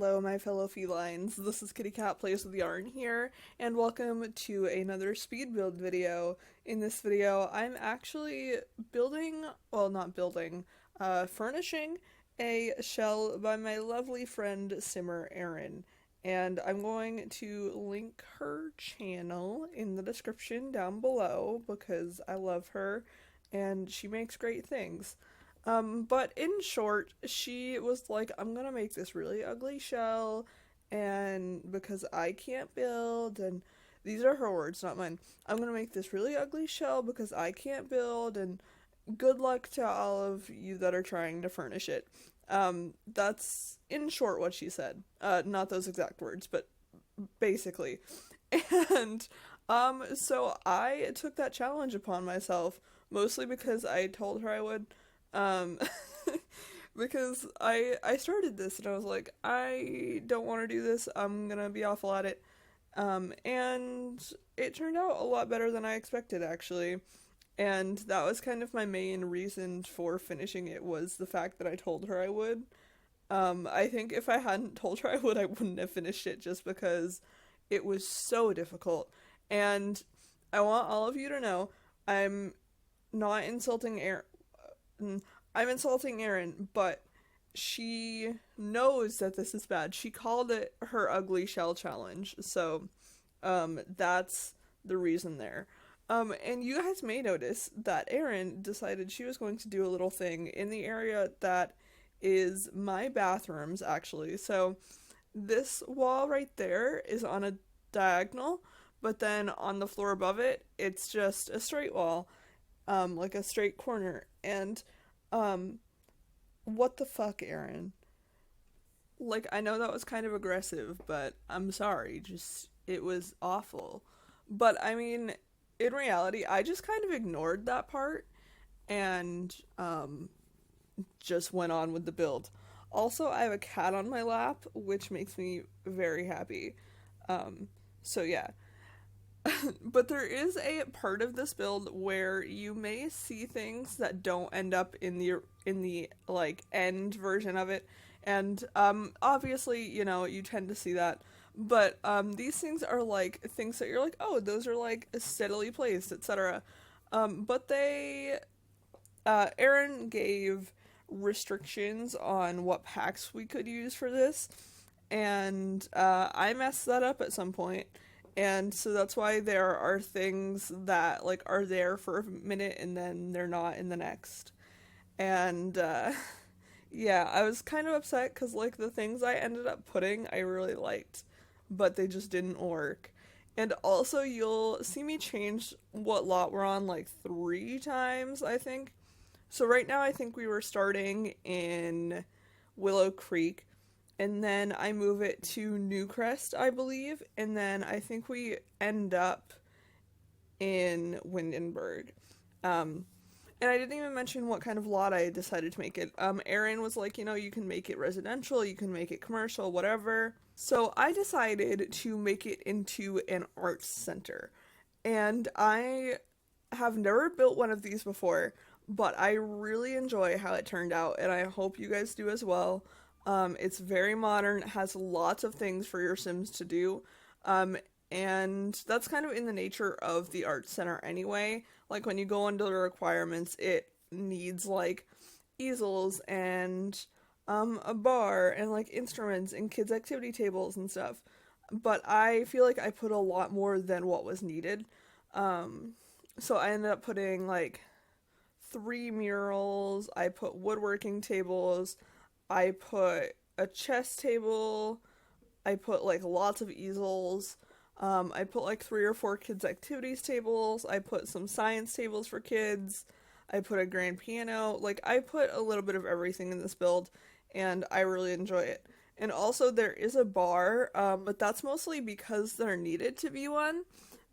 Hello, my fellow felines. This is KittyCatPWYarn here, and welcome to another speed build video. In this video, I'm actually furnishing a shell by my lovely friend SimmerErin. And I'm going to link her channel in the description down below because I love her and she makes great things. But in short, she was like, I'm gonna make this really ugly shell, and because I can't build, and these are her words, not mine. I'm gonna make this really ugly shell because I can't build, and good luck to all of you that are trying to furnish it. That's in short what she said. Not those exact words, but basically. And, so I took that challenge upon myself, mostly because I told her I would. Um, because I started this and I was like, I don't want to do this, I'm gonna be awful at it, and it turned out a lot better than I expected, actually, and that was kind of my main reason for finishing it, was the fact that I told her I would. I think if I hadn't told her I would, I wouldn't have finished it, just because it was so difficult, and I want all of you to know, I'm not insulting I'm insulting Erin, but she knows that this is bad. She called it her ugly shell challenge, so that's the reason there. And you guys may notice that Erin decided she was going to do a little thing in the area that is my bathrooms, actually. So this wall right there is on a diagonal, but then on the floor above it, it's just a straight wall. Like a straight corner, and, what the fuck, Erin? Like, I know that was kind of aggressive, but I'm sorry, it was awful. But, I mean, in reality, I just kind of ignored that part, and, just went on with the build. Also, I have a cat on my lap, which makes me very happy. So yeah. But there is a part of this build where you may see things that don't end up in the like end version of it, and obviously, you know, you tend to see that, but these things are like things that you're like, oh, those are like steadily placed, etc. But Erin gave restrictions on what packs we could use for this, and I messed that up at some point. And so that's why there are things that, like, are there for a minute and then they're not in the next. And, yeah, I was kind of upset because, like, the things I ended up putting I really liked, but they just didn't work. And also, you'll see me change what lot we're on, like, 3 times, I think. So right now I think we were starting in Willow Creek, and then I move it to Newcrest, I believe, and then I think we end up in Windenburg. And I didn't even mention what kind of lot I decided to make it. Erin was like, you know, you can make it residential, you can make it commercial, whatever. So I decided to make it into an arts center. And I have never built one of these before, but I really enjoy how it turned out, and I hope you guys do as well. It's very modern, it has lots of things for your Sims to do, and that's kind of in the nature of the art center anyway. Like, when you go under the requirements, it needs, like, easels and, a bar and, like, instruments and kids' activity tables and stuff. But I feel like I put a lot more than what was needed. So I ended up putting, like, 3 murals, I put woodworking tables, I put a chess table, I put, like, lots of easels, I put, like, 3 or 4 kids' activities tables, I put some science tables for kids, I put a grand piano, like, I put a little bit of everything in this build, and I really enjoy it. And also, there is a bar, but that's mostly because there needed to be one,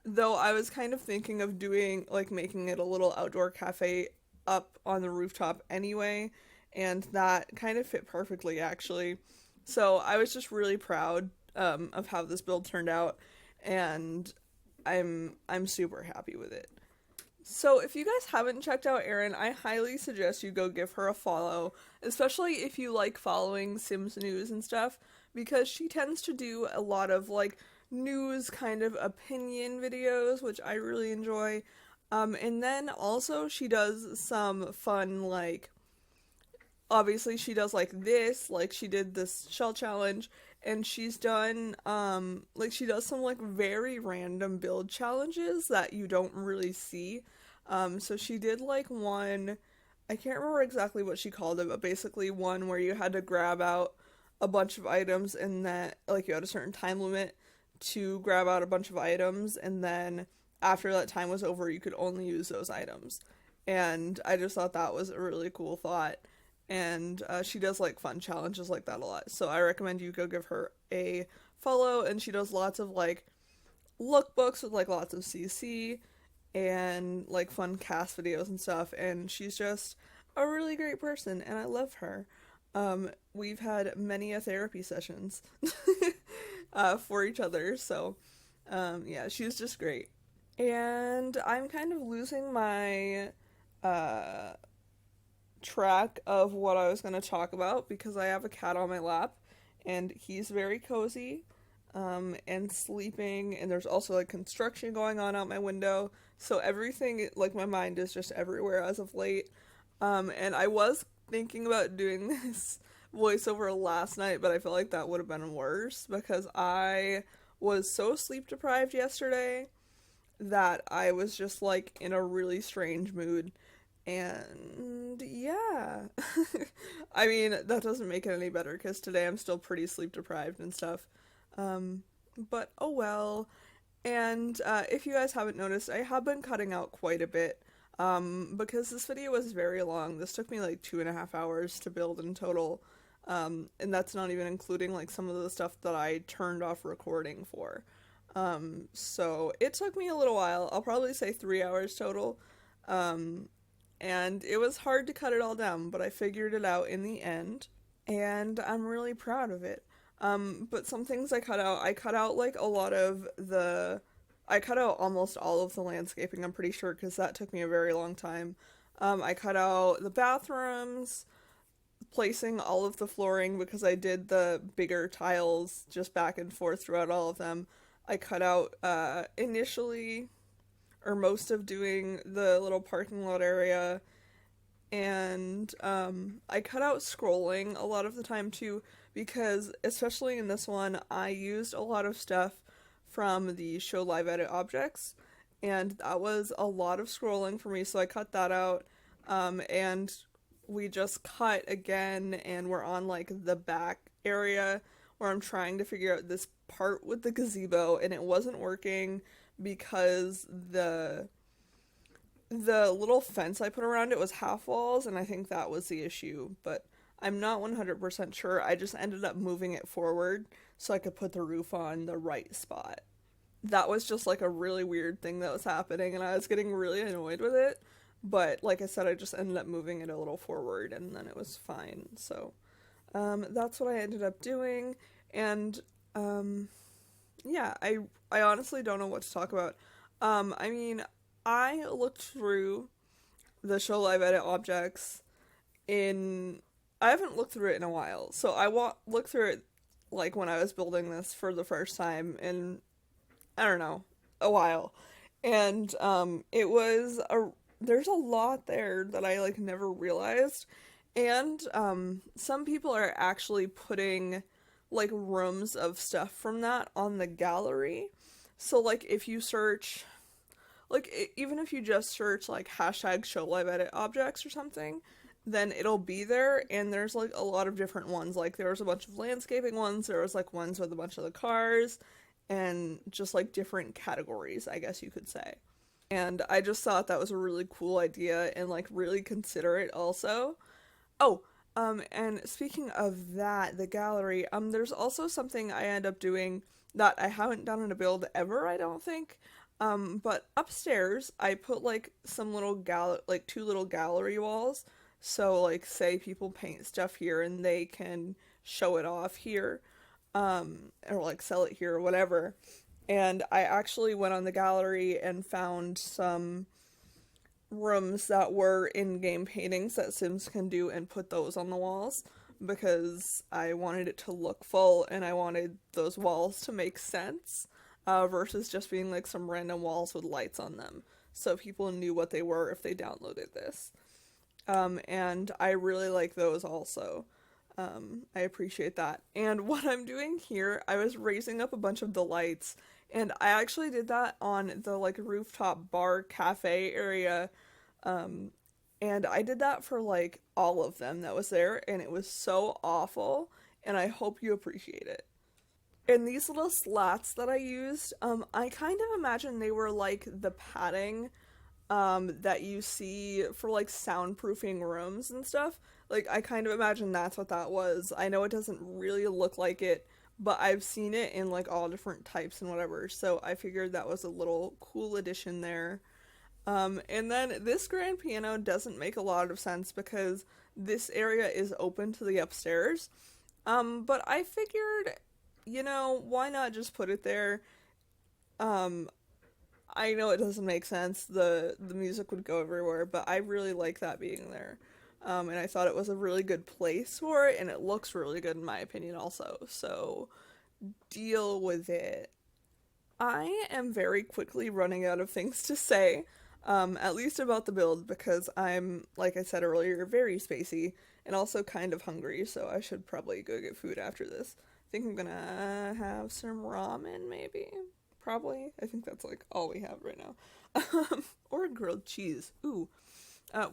though I was kind of thinking of doing, like, making it a little outdoor cafe up on the rooftop anyway, and that kind of fit perfectly, actually. So I was just really proud of how this build turned out, and I'm super happy with it. So if you guys haven't checked out Erin, I highly suggest you go give her a follow, especially if you like following Sims news and stuff, because she tends to do a lot of like news kind of opinion videos, which I really enjoy. And then also she does some fun, like, obviously she does like this, like she did this shell challenge, and she's done, like she does some like very random build challenges that you don't really see. So she did like one, I can't remember exactly what she called it, but basically one where you had to grab out a bunch of items and that, like, you had a certain time limit to grab out a bunch of items, and then after that time was over, you could only use those items. And I just thought that was a really cool thought. And she does like fun challenges like that a lot. So I recommend you go give her a follow. And she does lots of like lookbooks with like lots of CC and like fun cast videos and stuff. And she's just a really great person, and I love her. We've had many a therapy sessions for each other. So yeah, she's just great. And I'm kind of losing my track of what I was going to talk about because I have a cat on my lap and he's very cozy and sleeping, and there's also like construction going on out my window, so everything, like, my mind is just everywhere as of late. And I was thinking about doing this voiceover last night, but I feel like that would have been worse because I was so sleep deprived yesterday that I was just like in a really strange mood. And yeah, I mean, that doesn't make it any better because today I'm still pretty sleep deprived and stuff. But oh well. And if you guys haven't noticed, I have been cutting out quite a bit because this video was very long. This took me like 2.5 hours to build in total. And that's not even including like some of the stuff that I turned off recording for. So it took me a little while. I'll probably say 3 hours total. And it was hard to cut it all down, but I figured it out in the end, and I'm really proud of it. But some things I cut out like a lot of I cut out almost all of the landscaping, I'm pretty sure, because that took me a very long time. I cut out the bathrooms, placing all of the flooring because I did the bigger tiles just back and forth throughout all of them. I cut out, initially, or most of doing the little parking lot area, and I cut out scrolling a lot of the time too, because especially in this one I used a lot of stuff from the show live edit objects, and that was a lot of scrolling for me, so I cut that out. And we just cut again, and we're on like the back area where I'm trying to figure out this part with the gazebo, and it wasn't working because the little fence I put around it was half walls, and I think that was the issue, but I'm not 100% sure. I just ended up moving it forward so I could put the roof on the right spot. That was just like a really weird thing that was happening, and I was getting really annoyed with it, but like I said, I just ended up moving it a little forward, and then it was fine. So that's what I ended up doing, and yeah, I honestly don't know what to talk about. I mean, I looked through the show live edit objects I haven't looked through it in a while, so I looked through it like when I was building this for the first time in, I don't know, a while. And there's a lot there that I like never realized. And some people are actually putting like rooms of stuff from that on the gallery. So like if you search, like even if you just search like hashtag show live edit objects or something, then it'll be there, and there's like a lot of different ones. Like there was a bunch of landscaping ones, there was like ones with a bunch of the cars, and just like different categories, I guess you could say. And I just thought that was a really cool idea and like really considerate also. Oh, and speaking of that, the gallery, there's also something I end up doing that I haven't done in a build ever, I don't think. But upstairs, I put like some little like 2 little gallery walls. So like say people paint stuff here and they can show it off here, or like sell it here or whatever. And I actually went on the gallery and found some rooms that were in-game paintings that Sims can do and put those on the walls, because I wanted it to look full and I wanted those walls to make sense, versus just being like some random walls with lights on them. So people knew what they were if they downloaded this. And I really like those also. I appreciate that. And what I'm doing here, I was raising up a bunch of the lights, and I actually did that on the like rooftop bar cafe area. And I did that for like all of them that was there, and it was so awful, and I hope you appreciate it. And these little slats that I used, I kind of imagine they were like the padding that you see for like soundproofing rooms and stuff. Like, I kind of imagine that's what that was. I know it doesn't really look like it, but I've seen it in like all different types and whatever, so I figured that was a little cool addition there. And then this grand piano doesn't make a lot of sense because this area is open to the upstairs. But I figured, you know, why not just put it there? I know it doesn't make sense. The music would go everywhere, but I really like that being there. And I thought it was a really good place for it, and it looks really good in my opinion also. So deal with it. I am very quickly running out of things to say, at least about the build, because I'm, like I said earlier, very spacey and also kind of hungry, so I should probably go get food after this. I think I'm gonna have some ramen, maybe. Probably. I think that's like all we have right now. Or grilled cheese. Ooh.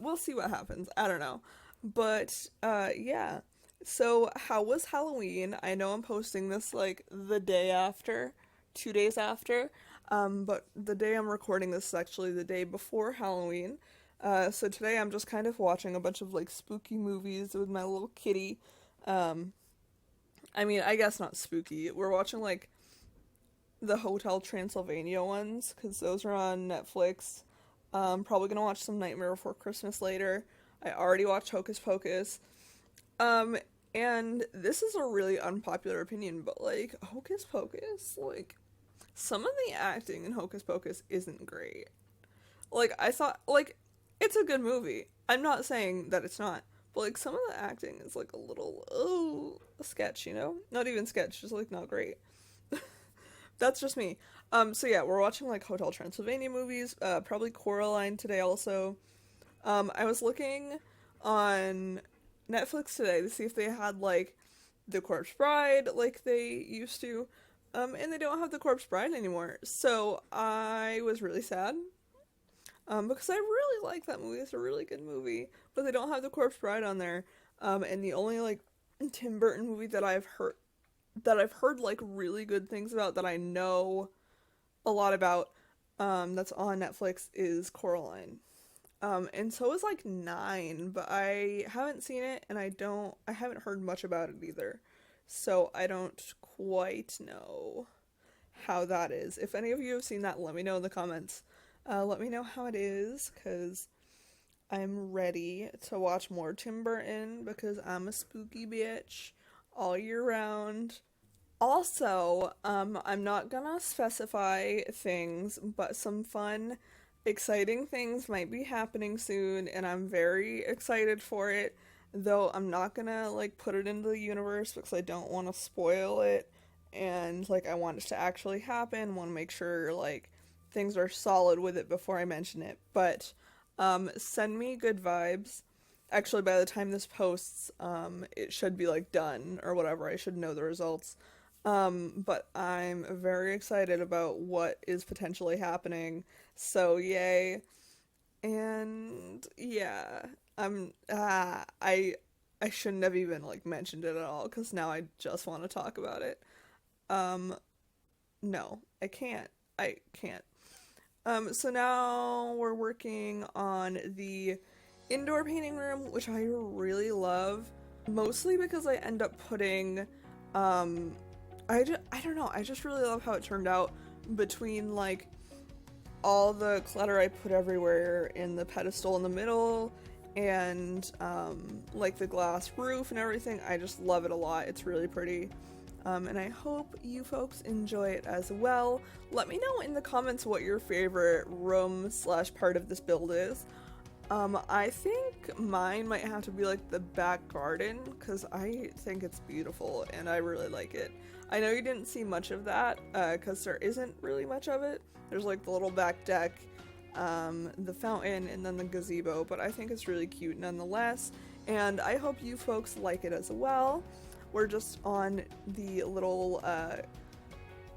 We'll see what happens. I don't know. But, yeah. So, how was Halloween? I know I'm posting this, like, the day after. 2 days after. But the day I'm recording this is actually the day before Halloween. So today I'm just kind of watching a bunch of, like, spooky movies with my little kitty. I mean, I guess not spooky. We're watching, like, the Hotel Transylvania ones, because those are on Netflix. Probably gonna watch some Nightmare Before Christmas later. I already watched Hocus Pocus. And this is a really unpopular opinion, but, like, Hocus Pocus, like, some of the acting in Hocus Pocus isn't great. Like, I thought, like, it's a good movie. I'm not saying that it's not, but, like, some of the acting is, like, a little, a sketch, you know? Not even sketch, just, like, not great. That's just me. So yeah, we're watching, like, Hotel Transylvania movies, probably Coraline today also. I was looking on Netflix today to see if they had, like, The Corpse Bride, like they used to, and they don't have The Corpse Bride anymore, so I was really sad, because I really like that movie. It's a really good movie, but they don't have The Corpse Bride on there, and the only, like, Tim Burton movie that I've heard, like, really good things about, that I know a lot about, that's on Netflix, is Coraline. And so is, like, 9, but I haven't seen it, and I haven't heard much about it either. So I don't quite know how that is. If any of you have seen that, let me know in the comments. Let me know how it is, because I'm ready to watch more Tim Burton, because I'm a spooky bitch all year round. Also, I'm not gonna specify things, but some fun, exciting things might be happening soon, and I'm very excited for it, though I'm not gonna, like, put it into the universe because I don't want to spoil it, and, like, I want it to actually happen, want to make sure, like, things are solid with it before I mention it. But, send me good vibes. Actually, by the time this posts, it should be, like, done, or whatever. I should know the results. But I'm very excited about what is potentially happening, so yay. And, yeah, I shouldn't have even, like, mentioned it at all, because now I just want to talk about it. No, I can't. So now we're working on the indoor painting room, which I really love, mostly because I end up putting, I don't know, I just really love how it turned out, between, like, all the clutter I put everywhere in the pedestal in the middle, and, like, the glass roof and everything. I just love it a lot. It's really pretty. And I hope you folks enjoy it as well. Let me know in the comments what your favorite room / part of this build is. I think mine might have to be like the back garden, because I think it's beautiful and I really like it. I know you didn't see much of that, because there isn't really much of it. There's like the little back deck, the fountain, and then the gazebo, but I think it's really cute nonetheless, and I hope you folks like it as well. We're just on the little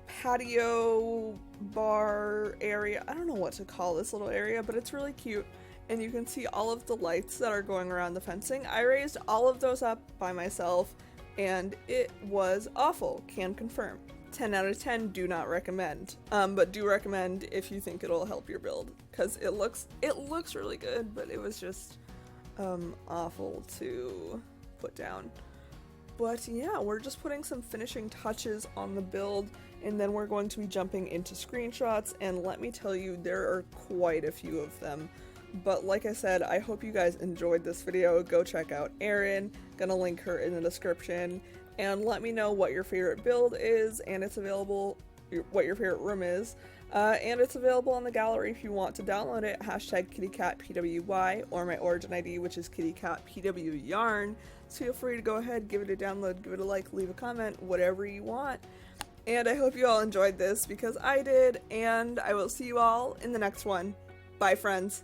patio bar area. I don't know what to call this little area, but it's really cute, and you can see all of the lights that are going around the fencing. I raised all of those up by myself, and it was awful, can confirm. 10 out of 10, do not recommend, but do recommend if you think it'll help your build, because it looks really good, but it was just awful to put down. But yeah, we're just putting some finishing touches on the build, and then we're going to be jumping into screenshots, and let me tell you, there are quite a few of them. But like I said, I hope you guys enjoyed this video. Go check out Erin, gonna link her in the description, and let me know what your favorite build is, and it's available, what your favorite room is, and it's available on the gallery if you want to download it. Hashtag KittyCatPWY, or my origin ID, which is KittyCatPWYarn. So feel free to go ahead, give it a download, give it a like, leave a comment, whatever you want. And I hope you all enjoyed this, because I did, and I will see you all in the next one. Bye, friends.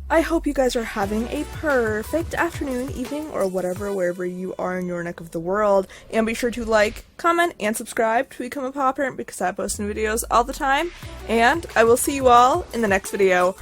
I hope you guys are having a perfect afternoon, evening, or whatever, wherever you are in your neck of the world. And be sure to like, comment, and subscribe to become a paw parent, because I post new videos all the time. And I will see you all in the next video.